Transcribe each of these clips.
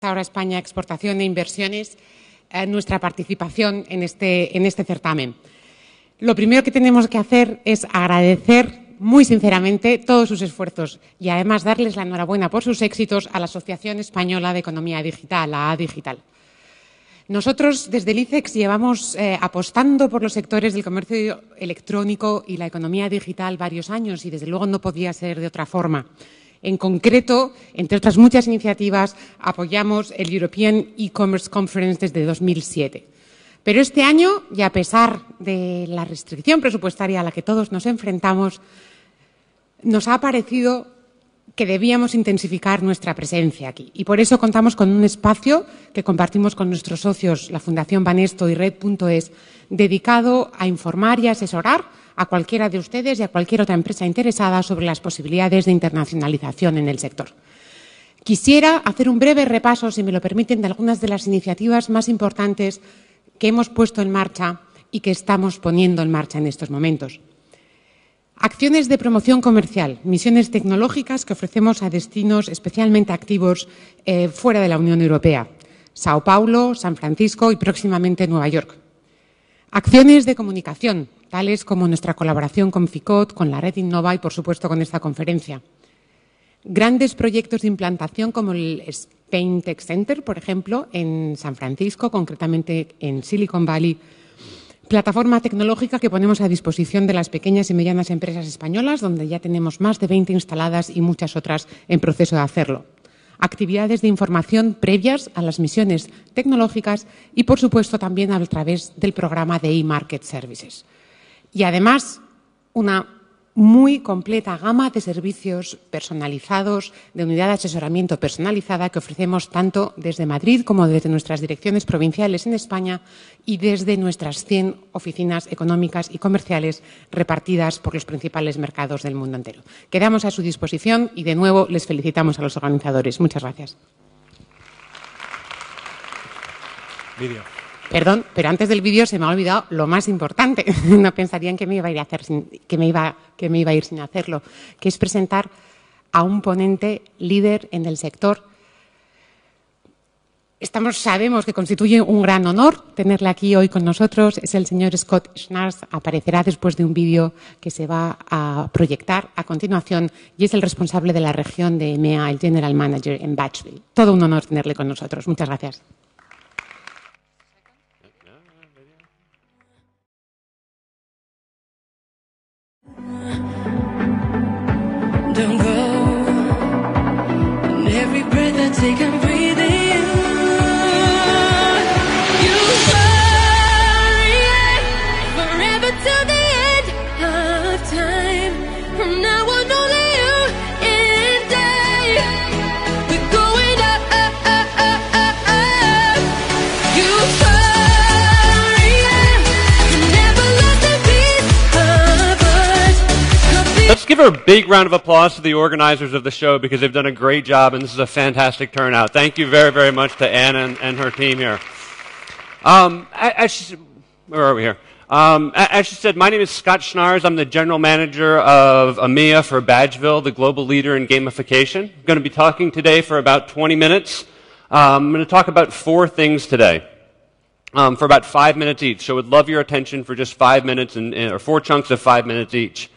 ahora España Exportación e Inversiones, nuestra participación en este certamen. Lo primero que tenemos que hacer es agradecer muy sinceramente todos sus esfuerzos y además darles la enhorabuena por sus éxitos a la Asociación Española de Economía Digital, la A-Digital. Nosotros desde el ICEX llevamos apostando por los sectores del comercio electrónico y la economía digital varios años y desde luego no podía ser de otra forma. En concreto, entre otras muchas iniciativas, apoyamos el European E-Commerce Conference desde 2007. Pero este año, y a pesar de la restricción presupuestaria a la que todos nos enfrentamos, nos ha parecido que debíamos intensificar nuestra presencia aquí. Y por eso contamos con un espacio que compartimos con nuestros socios, la Fundación Banesto y Red.es, dedicado a informar y asesorar a cualquiera de ustedes y a cualquier otra empresa interesada sobre las posibilidades de internacionalización en el sector. Quisiera hacer un breve repaso, si me lo permiten, de algunas de las iniciativas más importantes que hemos puesto en marcha y que estamos poniendo en marcha en estos momentos. Acciones de promoción comercial, misiones tecnológicas que ofrecemos a destinos especialmente activos fuera de la Unión Europea. Sao Paulo, San Francisco y próximamente Nueva York. Acciones de comunicación, tales como nuestra colaboración con FICOT, con la red Innova y, por supuesto, con esta conferencia. Grandes proyectos de implantación como el Spain Tech Center, por ejemplo, en San Francisco, concretamente en Silicon Valley. Plataforma tecnológica que ponemos a disposición de las pequeñas y medianas empresas españolas, donde ya tenemos más de 20 instaladas y muchas otras en proceso de hacerlo. Actividades de información previas a las misiones tecnológicas y, por supuesto, también a través del programa de e-Market Services. Y, además, una muy completa gama de servicios personalizados, de unidad de asesoramiento personalizada que ofrecemos tanto desde Madrid como desde nuestras direcciones provinciales en España y desde nuestras 100 oficinas económicas y comerciales repartidas por los principales mercados del mundo entero. Quedamos a su disposición y, de nuevo, les felicitamos a los organizadores. Muchas gracias. Vídeo. Perdón, pero antes del vídeo se me ha olvidado lo más importante. No pensarían que me iba a ir sin hacerlo, que es presentar a un ponente líder en el sector. Sabemos que constituye un gran honor tenerle aquí hoy con nosotros. Es el señor Schnaars. Aparecerá después de un vídeo que se va a proyectar a continuación y es el responsable de la región de EMEA, el General Manager en Badgeville. Todo un honor tenerle con nosotros. Muchas gracias. Don't go, and every breath I take I'm breathing you hurry forever till the end of time. From now on only you and I. We're going up, up, up, up, up, up. You hurry and never let the beat of us. Let's give a big round of applause to the organizers of the show because they've done a great job and this is a fantastic turnout. Thank you very, very much to Anna and her team here. Where are we here? As she said, my name is Scott Schnaars. I'm the General Manager of EMEA for Badgeville, the global leader in gamification. I'm going to be talking today for about 20 minutes. I'm going to talk about 4 things today. For about 5 minutes each. So I would love your attention for just 5 minutes or 4 chunks of 5 minutes each.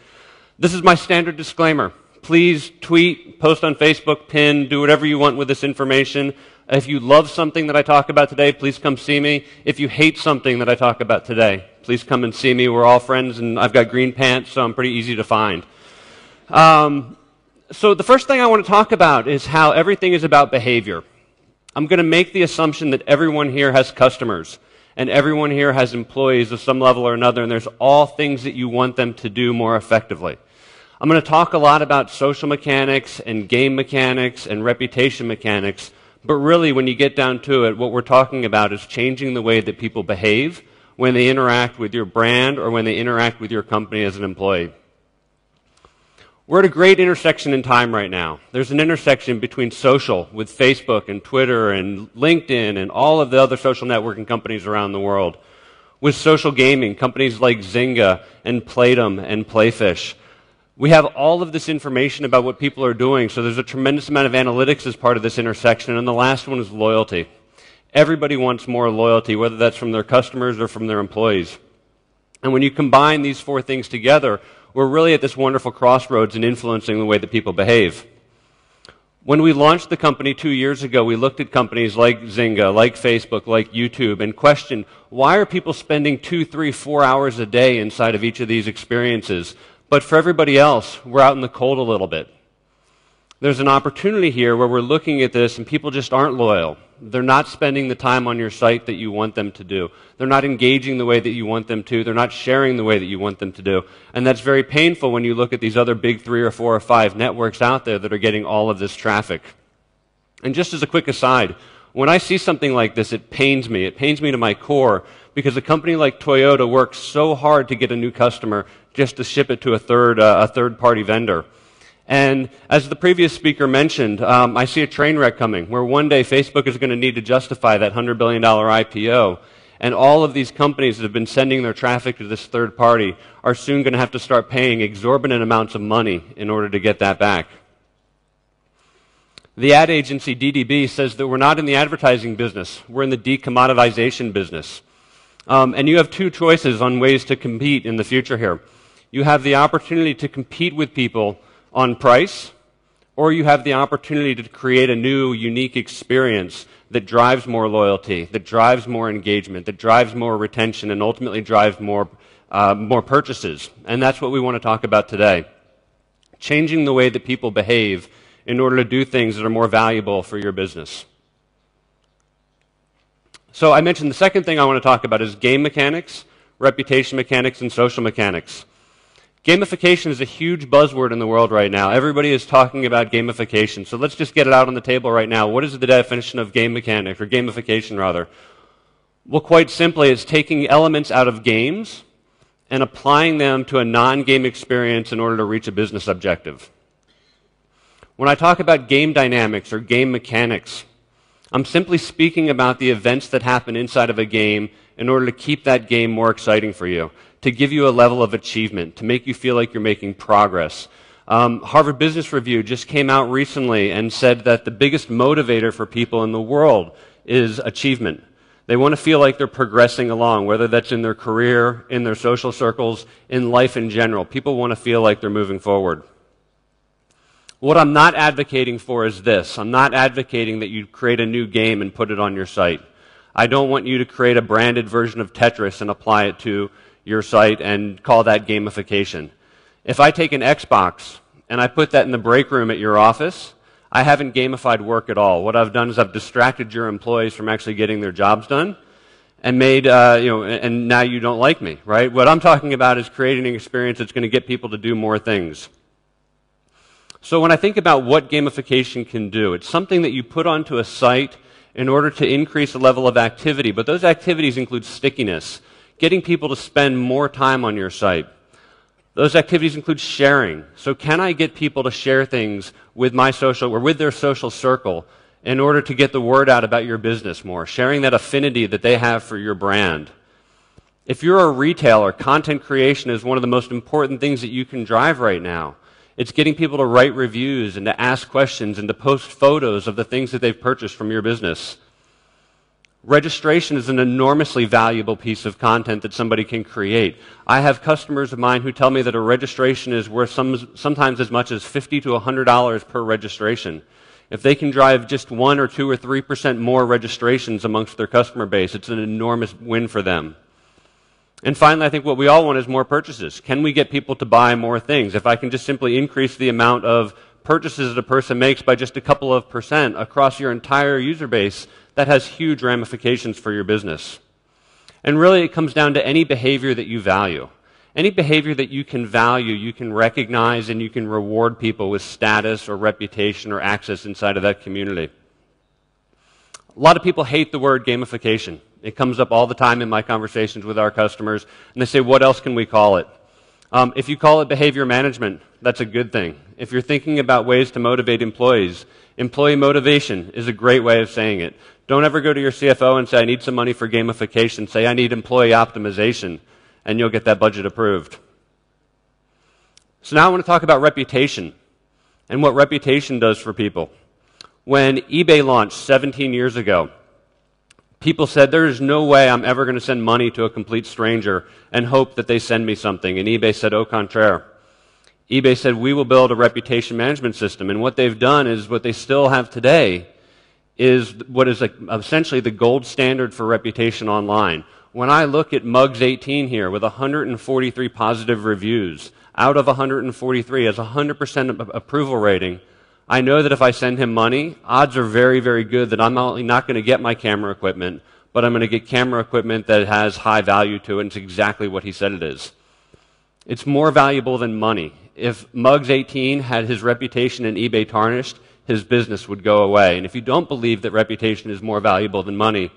This is my standard disclaimer. Please tweet, post on Facebook, pin, do whatever you want with this information. If you love something that I talk about today, please come see me. If you hate something that I talk about today, please come and see me. We're all friends, and I've got green pants, so I'm pretty easy to find. So the first thing I want to talk about is how everything is about behavior. I'm going to make the assumption that everyone here has customers, and everyone here has employees of some level or another, and there's all things that you want them to do more effectively. I'm going to talk a lot about social mechanics and game mechanics and reputation mechanics, but really when you get down to it, what we're talking about is changing the way that people behave when they interact with your brand or when they interact with your company as an employee. We're at a great intersection in time right now. There's an intersection between social with Facebook and Twitter and LinkedIn and all of the other social networking companies around the world. With social gaming, companies like Zynga and Playdom and Playfish. We have all of this information about what people are doing, so there's a tremendous amount of analytics as part of this intersection, and the last one is loyalty. Everybody wants more loyalty, whether that's from their customers or from their employees. And when you combine these four things together, we're really at this wonderful crossroads in influencing the way that people behave. When we launched the company 2 years ago, we looked at companies like Zynga, like Facebook, like YouTube, and questioned, why are people spending 2, 3, 4 hours a day inside of each of these experiences? But for everybody else, we're out in the cold a little bit. There's an opportunity here where we're looking at this and people just aren't loyal. They're not spending the time on your site that you want them to do. They're not engaging the way that you want them to. They're not sharing the way that you want them to do. And that's very painful when you look at these other big 3 or 4 or 5 networks out there that are getting all of this traffic. And just as a quick aside, when I see something like this, it pains me. It pains me to my core because a company like Toyota works so hard to get a new customer just to ship it to a third-party vendor. And as the previous speaker mentioned, I see a train wreck coming where one day Facebook is going to need to justify that $100 billion IPO. And all of these companies that have been sending their traffic to this third party are soon going to have to start paying exorbitant amounts of money in order to get that back. The ad agency DDB says that we're not in the advertising business. We're in the decommoditization business. And you have 2 choices on ways to compete in the future here. You have the opportunity to compete with people on price, or you have the opportunity to create a new, unique experience that drives more loyalty, that drives more engagement, that drives more retention, and ultimately drives more purchases. And that's what we want to talk about today. Changing the way that people behave in order to do things that are more valuable for your business. So I mentioned the second thing I want to talk about is game mechanics, reputation mechanics, and social mechanics. Gamification is a huge buzzword in the world right now. Everybody is talking about gamification. So let's just get it out on the table right now. What is the definition of game mechanics, or gamification rather? Well, quite simply, it's taking elements out of games and applying them to a non-game experience in order to reach a business objective. When I talk about game dynamics or game mechanics, I'm simply speaking about the events that happen inside of a game in order to keep that game more exciting for you, to give you a level of achievement, to make you feel like you're making progress. Harvard Business Review just came out recently and said that the biggest motivator for people in the world is achievement. They want to feel like they're progressing along, whether that's in their career, in their social circles, in life in general. People want to feel like they're moving forward. What I'm not advocating for is this. I'm not advocating that you create a new game and put it on your site. I don't want you to create a branded version of Tetris and apply it to your site and call that gamification. If I take an Xbox and I put that in the break room at your office, I haven't gamified work at all. What I've done is I've distracted your employees from actually getting their jobs done and made, and now you don't like me, right? What I'm talking about is creating an experience that's going to get people to do more things. So when I think about what gamification can do, it's something that you put onto a site in order to increase the level of activity, but those activities include stickiness, getting people to spend more time on your site. Those activities include sharing. So can I get people to share things with my social or with their social circle in order to get the word out about your business more, sharing that affinity that they have for your brand? If you're a retailer, content creation is one of the most important things that you can drive right now. It's getting people to write reviews and to ask questions and to post photos of the things that they've purchased from your business. Registration is an enormously valuable piece of content that somebody can create. I have customers of mine who tell me that a registration is worth sometimes as much as $50 to $100 per registration. If they can drive just 1 or 2 or 3% more registrations amongst their customer base, it's an enormous win for them. And finally, I think what we all want is more purchases. Can we get people to buy more things? If I can just simply increase the amount of purchases that a person makes by just a couple of % across your entire user base, that has huge ramifications for your business. And really, it comes down to any behavior that you value. Any behavior that you can value, you can recognize, and you can reward people with status or reputation or access inside of that community. A lot of people hate the word gamification. It comes up all the time in my conversations with our customers, and they say, what else can we call it? If you call it behavior management, that's a good thing. If you're thinking about ways to motivate employees, employee motivation is a great way of saying it. Don't ever go to your CFO and say, I need some money for gamification. Say, I need employee optimization, and you'll get that budget approved. So now I want to talk about reputation and what reputation does for people. When eBay launched 17 years ago, people said, there is no way I'm ever going to send money to a complete stranger and hope that they send me something. And eBay said, au contraire. eBay said, we will build a reputation management system. And what they've done is what they still have today is what is essentially the gold standard for reputation online. When I look at Mugs 18 here with 143 positive reviews, out of 143 has 100% approval rating, I know that if I send him money, odds are very, very good that I'm not only not going to get my camera equipment, but I'm going to get camera equipment that has high value to it, and it's exactly what he said it is. It's more valuable than money. If Mugs 18 had his reputation in eBay tarnished, his business would go away. And if you don't believe that reputation is more valuable than money,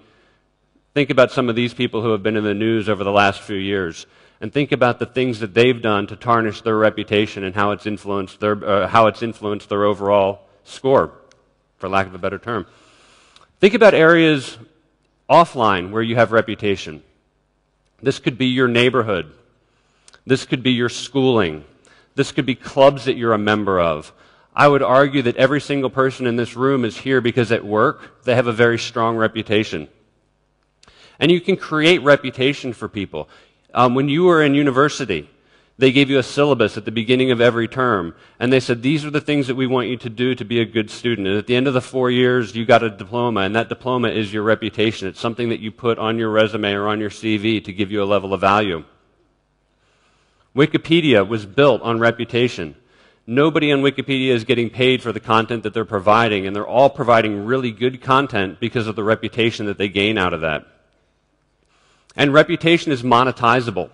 think about some of these people who have been in the news over the last few years, and think about the things that they've done to tarnish their reputation and how it's influenced their overall score, for lack of a better term. Think about areas offline where you have reputation. This could be your neighborhood. This could be your schooling. This could be clubs that you're a member of. I would argue that every single person in this room is here because at work they have a very strong reputation. And you can create reputation for people. When you were in university, they gave you a syllabus at the beginning of every term, and they said, these are the things that we want you to do to be a good student. And at the end of the 4 years, you got a diploma, and that diploma is your reputation. It's something that you put on your resume or on your CV to give you a level of value. Wikipedia was built on reputation. Nobody on Wikipedia is getting paid for the content that they're providing, and they're all providing really good content because of the reputation that they gain out of that. And reputation is monetizable,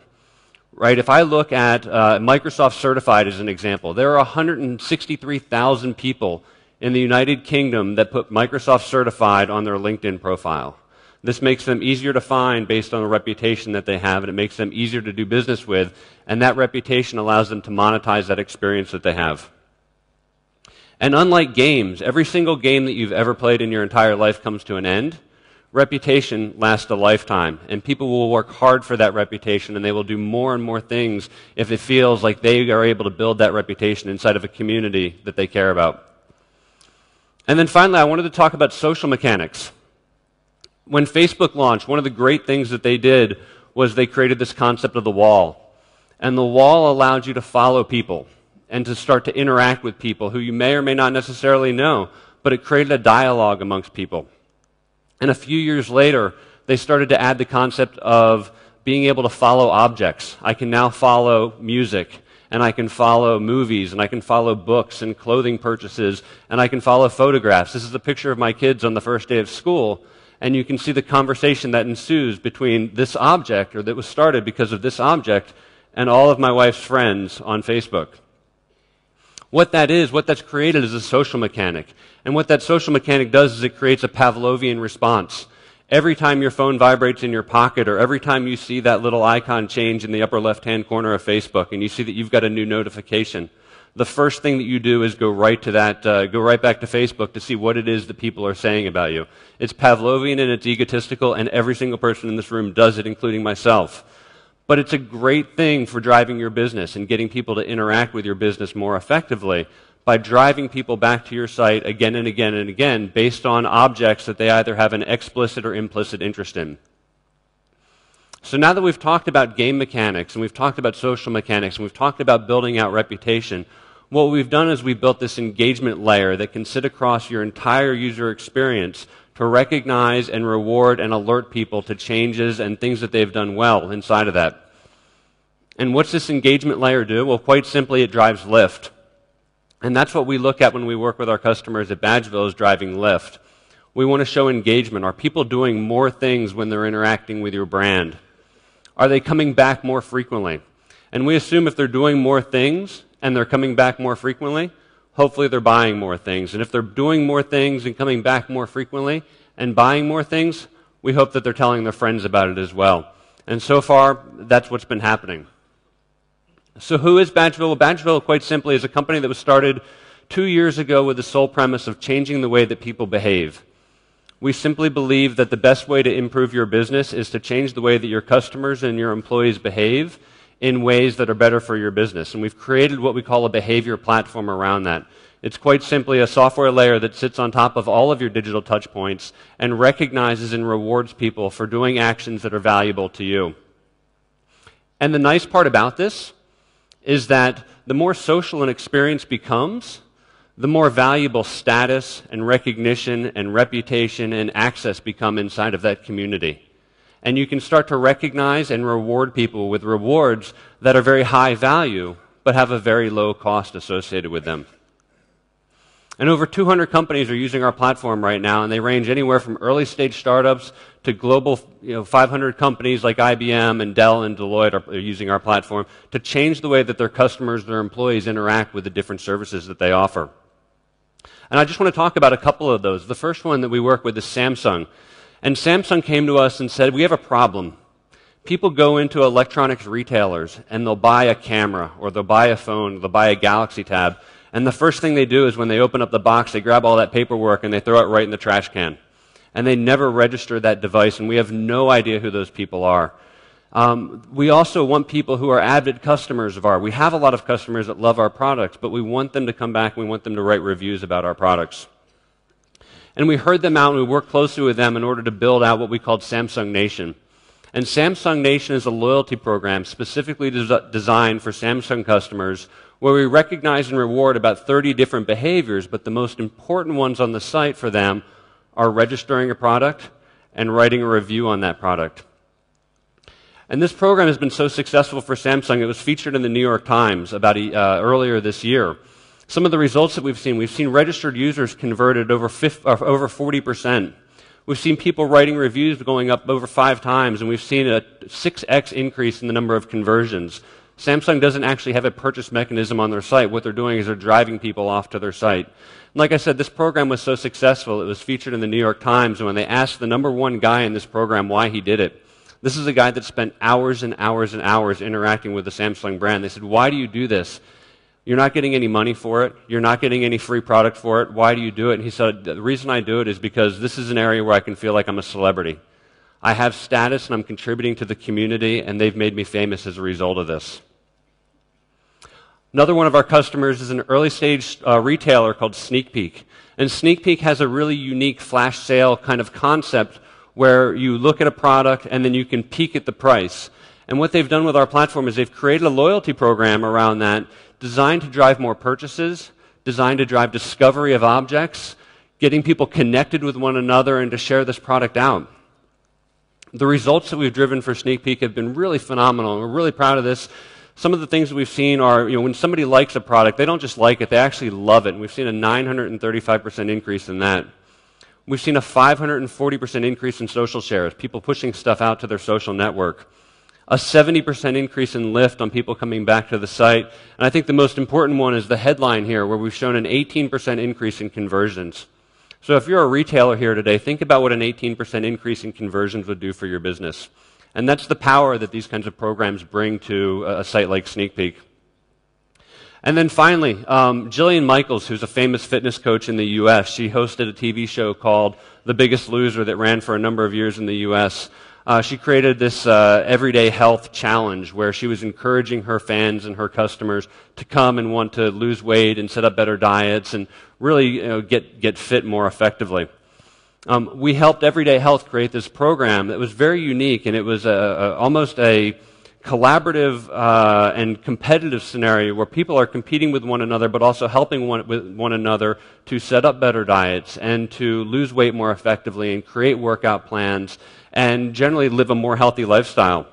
right? If I look at Microsoft Certified as an example, there are 163,000 people in the United Kingdom that put Microsoft Certified on their LinkedIn profile. This makes them easier to find based on the reputation that they have, and it makes them easier to do business with, and that reputation allows them to monetize that experience that they have. And unlike games, every single game that you've ever played in your entire life comes to an end. Reputation lasts a lifetime, and people will work hard for that reputation, and they will do more and more things if it feels like they are able to build that reputation inside of a community that they care about. And then finally, I wanted to talk about social mechanics. When Facebook launched, one of the great things that they did was they created this concept of the wall. And the wall allowed you to follow people and to start to interact with people who you may or may not necessarily know, but it created a dialogue amongst people. And a few years later, they started to add the concept of being able to follow objects. I can now follow music, and I can follow movies, and I can follow books and clothing purchases, and I can follow photographs. This is a picture of my kids on the first day of school, and you can see the conversation that ensues between this object, or that was started because of this object, and all of my wife's friends on Facebook. What that is, what that's created is a social mechanic. And what that social mechanic does is it creates a Pavlovian response. Every time your phone vibrates in your pocket, or every time you see that little icon change in the upper left-hand corner of Facebook, and you see that you've got a new notification, the first thing that you do is go right back to Facebook to see what it is that people are saying about you. It's Pavlovian and it's egotistical, and every single person in this room does it, including myself. But it's a great thing for driving your business and getting people to interact with your business more effectively by driving people back to your site again and again and again based on objects that they either have an explicit or implicit interest in. So now that we've talked about game mechanics, and we've talked about social mechanics, and we've talked about building out reputation, what we've done is we've built this engagement layer that can sit across your entire user experience to recognize and reward and alert people to changes and things that they've done well inside of that. And what's this engagement layer do? Well, quite simply, it drives lift. And that's what we look at when we work with our customers at Badgeville, is driving lift. We want to show engagement. Are people doing more things when they're interacting with your brand? Are they coming back more frequently? And we assume if they're doing more things and they're coming back more frequently, hopefully they're buying more things. And if they're doing more things and coming back more frequently and buying more things, we hope that they're telling their friends about it as well. And so far, that's what's been happening. So who is Badgeville? Well, Badgeville, quite simply, is a company that was started 2 years ago with the sole premise of changing the way that people behave. We simply believe that the best way to improve your business is to change the way that your customers and your employees behave in ways that are better for your business. And we've created what we call a behavior platform around that. It's quite simply a software layer that sits on top of all of your digital touch points and recognizes and rewards people for doing actions that are valuable to you. And the nice part about this is that the more social an experience becomes, the more valuable status and recognition and reputation and access become inside of that community. And you can start to recognize and reward people with rewards that are very high value, but have a very low cost associated with them. And over 200 companies are using our platform right now, and they range anywhere from early stage startups to global 500 companies like IBM and Dell and Deloitte are using our platform to change the way that their customers, their employees interact with the different services that they offer. And I just want to talk about a couple of those. The first one that we work with is Samsung. And Samsung came to us and said, we have a problem. People go into electronics retailers and they'll buy a camera or they'll buy a phone, they'll buy a Galaxy Tab, and the first thing they do is when they open up the box, they grab all that paperwork and they throw it right in the trash can. And they never register that device, and we have no idea who those people are. We also want people who are avid customers of ours. We have a lot of customers that love our products, but we want them to come back and we want them to write reviews about our products. And we heard them out and we worked closely with them in order to build out what we called Samsung Nation. And Samsung Nation is a loyalty program specifically designed for Samsung customers where we recognize and reward about 30 different behaviors, but the most important ones on the site for them are registering a product and writing a review on that product. And this program has been so successful for Samsung, it was featured in the New York Times earlier this year. Some of the results that we've seen registered users converted over 40%. We've seen people writing reviews going up over 5 times, and we've seen a 6x increase in the number of conversions. Samsung doesn't actually have a purchase mechanism on their site. What they're doing is they're driving people off to their site. And like I said, this program was so successful, it was featured in the New York Times, and when they asked the #1 guy in this program why he did it, this is a guy that spent hours and hours and hours interacting with the Samsung brand. They said, why do you do this? You're not getting any money for it. You're not getting any free product for it. Why do you do it? And he said, the reason I do it is because this is an area where I can feel like I'm a celebrity. I have status and I'm contributing to the community, and they've made me famous as a result of this. Another one of our customers is an early stage retailer called Sneak Peek. And Sneak Peek has a really unique flash sale kind of concept where you look at a product and then you can peek at the price. And what they've done with our platform is they've created a loyalty program around that designed to drive more purchases, designed to drive discovery of objects, getting people connected with one another and to share this product out. The results that we've driven for Sneak Peek have been really phenomenal, and we're really proud of this. Some of the things that we've seen are, when somebody likes a product, they don't just like it, they actually love it. And we've seen a 935% increase in that. We've seen a 540% increase in social shares, people pushing stuff out to their social network. A 70% increase in lift on people coming back to the site. And I think the most important one is the headline here, where we've shown an 18% increase in conversions. So if you're a retailer here today, think about what an 18% increase in conversions would do for your business. And that's the power that these kinds of programs bring to a site like Sneak Peek. And then finally, Jillian Michaels, who's a famous fitness coach in the U.S., she hosted a TV show called The Biggest Loser that ran for a number of years in the U.S. She created this everyday health challenge where she was encouraging her fans and her customers to come and want to lose weight and set up better diets and really get fit more effectively. We helped Everyday Health create this program that was very unique, and it was almost a collaborative and competitive scenario where people are competing with one another but also helping one another to set up better diets and to lose weight more effectively and create workout plans and generally live a more healthy lifestyle.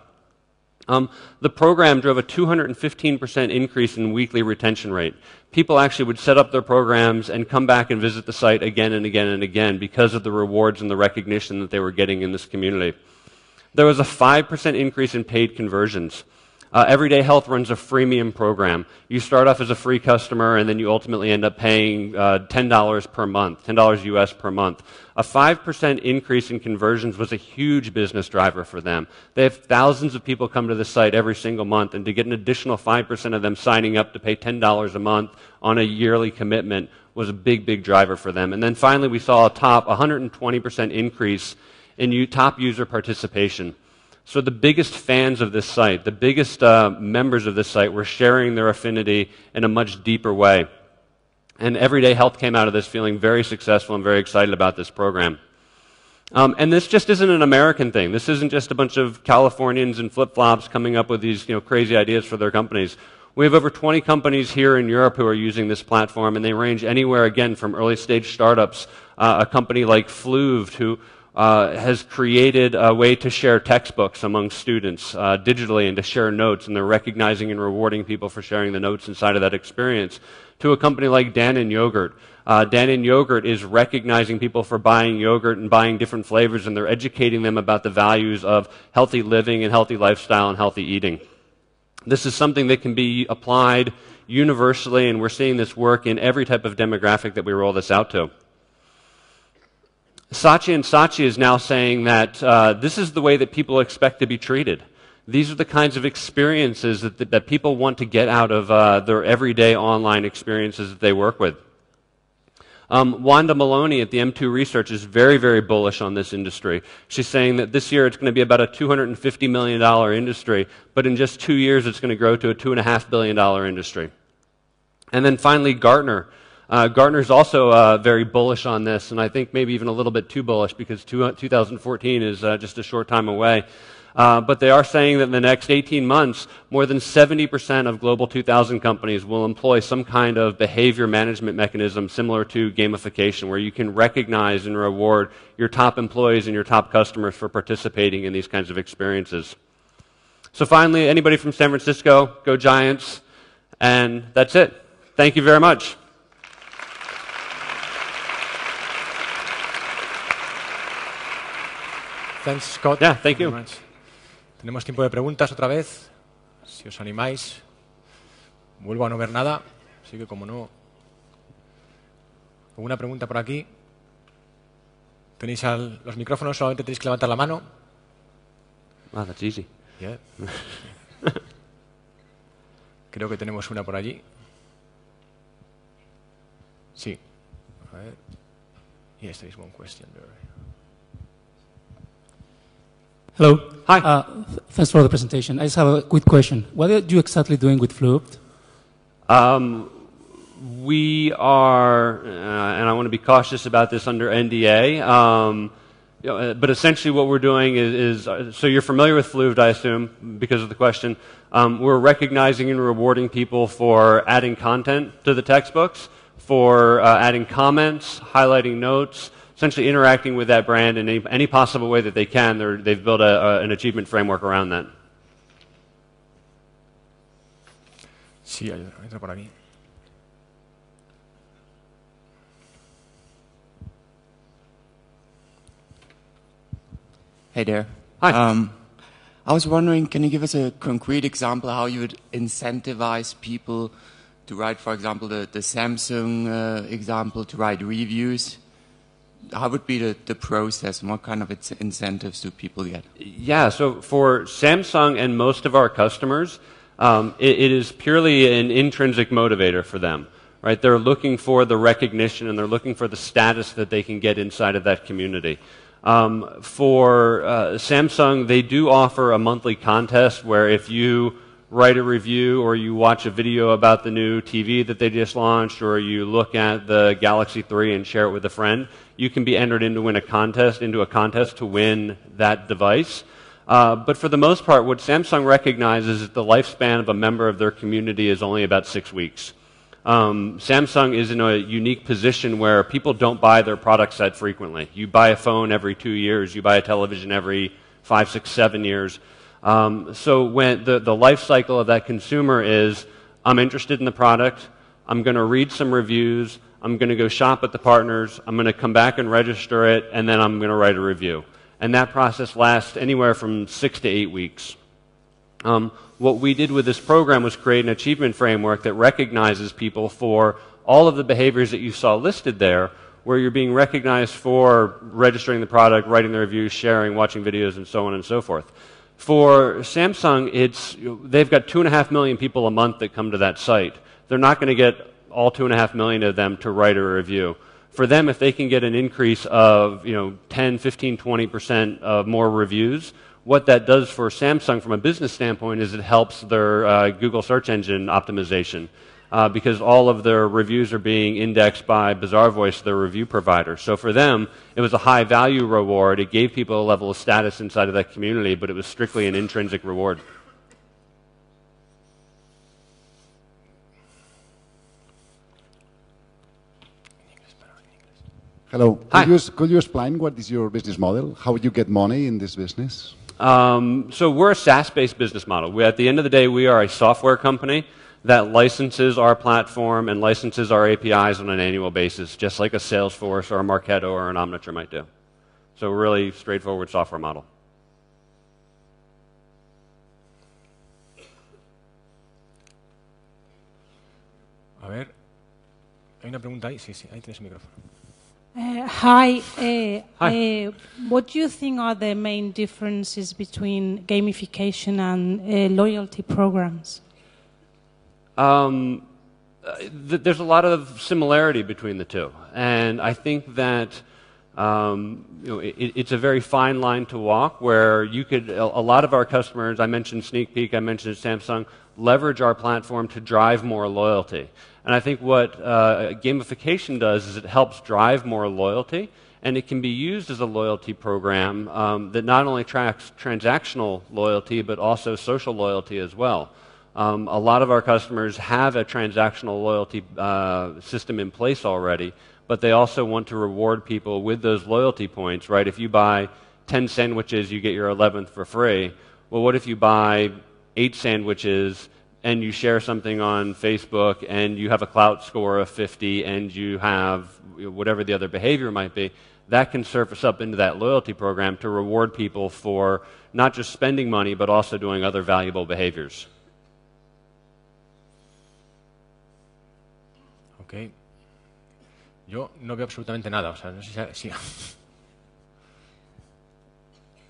The program drove a 215% increase in weekly retention rate. People actually would set up their programs and come back and visit the site again and again and again because of the rewards and the recognition that they were getting in this community. There was a 5% increase in paid conversions. Everyday Health runs a freemium program. You start off as a free customer and then you ultimately end up paying $10 per month, $10 US per month. A 5% increase in conversions was a huge business driver for them. They have thousands of people come to the site every single month, and to get an additional 5% of them signing up to pay $10 a month on a yearly commitment was a big, big driver for them. And then finally we saw a 120% increase in top user participation. So the biggest fans of this site, the biggest members of this site were sharing their affinity in a much deeper way. And Everyday Health came out of this feeling very successful and very excited about this program. And this just isn't an American thing. This isn't just a bunch of Californians in flip-flops coming up with these crazy ideas for their companies. We have over 20 companies here in Europe who are using this platform, and they range anywhere, again, from early-stage startups. A company like Fluved, who has created a way to share textbooks among students digitally and to share notes, and they're recognizing and rewarding people for sharing the notes inside of that experience, to a company like Dan & Yogurt. Dan & Yogurt is recognizing people for buying yogurt and buying different flavors, and they're educating them about the values of healthy living and healthy lifestyle and healthy eating. This is something that can be applied universally, and we're seeing this work in every type of demographic that we roll this out to. Saatchi & Saatchi is now saying that this is the way that people expect to be treated. These are the kinds of experiences that people want to get out of their everyday online experiences that they work with. Wanda Maloney at the M2 Research is very, very bullish on this industry. She's saying that this year it's going to be about a $250 million industry, but in just 2 years it's going to grow to a $2.5 billion industry. And then finally, Gartner. Gartner's also very bullish on this, and I think maybe even a little bit too bullish because 2014 is just a short time away. But they are saying that in the next 18 months, more than 70% of Global 2000 companies will employ some kind of behavior management mechanism similar to gamification, where you can recognize and reward your top employees and your top customers for participating in these kinds of experiences. So finally, anybody from San Francisco, go Giants, and that's it. Thank you very much. Thanks, Scott. Yeah, thank you. Tenemos tiempo de preguntas otra vez. Si os animáis, vuelvo a no ver nada, así que como no... ¿Alguna pregunta por aquí? ¿Tenéis los micrófonos? Solamente tenéis que levantar la mano. Wow, that's easy. Yeah. Creo que tenemos una por allí. Sí. A ver. Yes, there is one question there. Hello. Hi. Thanks for the presentation. I just have a quick question. What are you exactly doing with Fluved? We are, and I want to be cautious about this under NDA, but essentially what we're doing is so you're familiar with Fluved, I assume, because of the question. We're recognizing and rewarding people for adding content to the textbooks, for adding comments, highlighting notes, essentially interacting with that brand in any possible way that they can. They've built an achievement framework around that. Sí, hay otra por aquí. Hey there. Hi. I was wondering, can you give us a concrete example how you would incentivize people to write, for example, the Samsung example, to write reviews? How would be the process, and what kind of incentives do people get? Yeah, so for Samsung and most of our customers, it is purely an intrinsic motivator for them. Right? They're looking for the recognition and they're looking for the status that they can get inside of that community. For Samsung, they do offer a monthly contest where if you write a review or you watch a video about the new TV that they just launched or you look at the Galaxy 3 and share it with a friend, you can be entered into a contest to win that device. But for the most part, what Samsung recognizes is the lifespan of a member of their community is only about 6 weeks. Samsung is in a unique position where people don't buy their products that frequently. You buy a phone every 2 years. You buy a television every 5, 6, 7 years. So when the life cycle of that consumer is, I'm interested in the product, I'm going to read some reviews, I'm going to go shop at the partners, I'm going to come back and register it, and then I'm going to write a review. And that process lasts anywhere from 6 to 8 weeks. What we did with this program was create an achievement framework that recognizes people for all of the behaviors that you saw listed there, where you're being recognized for registering the product, writing the reviews, sharing, watching videos, and so on and so forth. For Samsung, they've got 2.5 million people a month that come to that site. They're not going to get all 2.5 million of them to write a review. For them, if they can get an increase of 10, 15, 20% of more reviews, what that does for Samsung from a business standpoint is it helps their Google search engine optimization. Because all of their reviews are being indexed by Bazaarvoice, their review provider. So for them, it was a high-value reward. It gave people a level of status inside of that community, but it was strictly an intrinsic reward. Hello. Hi. Could you explain what is your business model? How you get money in this business? So we're a SaaS-based business model. At the end of the day, we are a software company that licenses our platform and licenses our APIs on an annual basis, just like a Salesforce or a Marketo or an Omniture might do. So a really straightforward software model. A ver, hay una pregunta ahí. Sí, ahí tienes el micrófono. Hi. Hi. What do you think are the main differences between gamification and loyalty programs? There's a lot of similarity between the two, and I think that it's a very fine line to walk. Where you could, a lot of our customers, I mentioned Sneak Peek, I mentioned Samsung, leverage our platform to drive more loyalty. And I think what gamification does is it helps drive more loyalty, and it can be used as a loyalty program that not only tracks transactional loyalty but also social loyalty as well. A lot of our customers have a transactional loyalty system in place already, but they also want to reward people with those loyalty points, right? If you buy 10 sandwiches, you get your 11th for free. Well, what if you buy 8 sandwiches and you share something on Facebook and you have a clout score of 50 and you have whatever the other behavior might be? That can surface up into that loyalty program to reward people for not just spending money, but also doing other valuable behaviors. Ok. Yo no veo absolutamente nada. O sea, no sé si...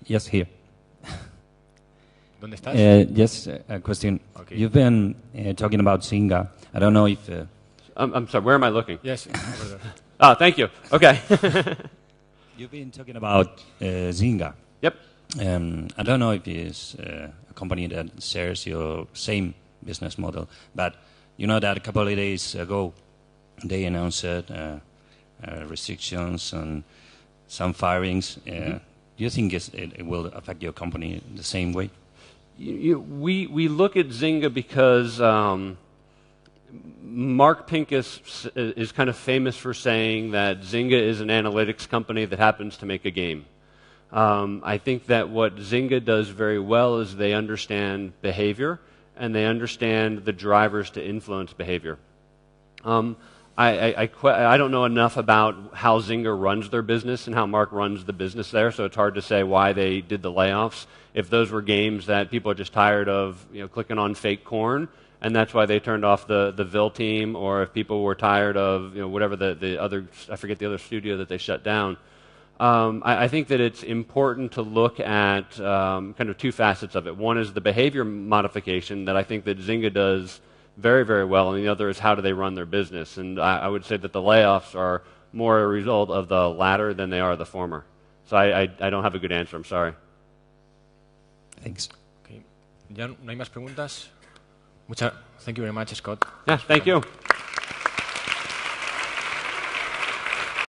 Yes, here. ¿Dónde estás? Yes, a question. Okay. You've been talking about Zynga. I don't know if... I'm sorry, where am I looking? Yes, over there. Oh, thank you. Okay. You've been talking about Zynga. Yep. I don't know if it's a company that shares your same business model, but you know that a couple of days ago they announced restrictions and some firings. Do you think it will affect your company the same way? We look at Zynga because Mark Pincus is kind of famous for saying that Zynga is an analytics company that happens to make a game. I think that what Zynga does very well is they understand behavior and they understand the drivers to influence behavior. I don't know enough about how Zynga runs their business and how Mark runs the business there, so it's hard to say why they did the layoffs. If those were games that people are just tired of, clicking on fake corn, and that's why they turned off the Ville team, or if people were tired of, whatever the other, I forget the other studio that they shut down. I think that it's important to look at kind of two facets of it. One is the behavior modification that I think that Zynga does very, very well, and the other is how do they run their business. And I would say that the layoffs are more a result of the latter than they are the former. So I don't have a good answer, I'm sorry. Thanks. Okay. Ya no hay más preguntas. Thank you very much, Scott. Yeah, thank you.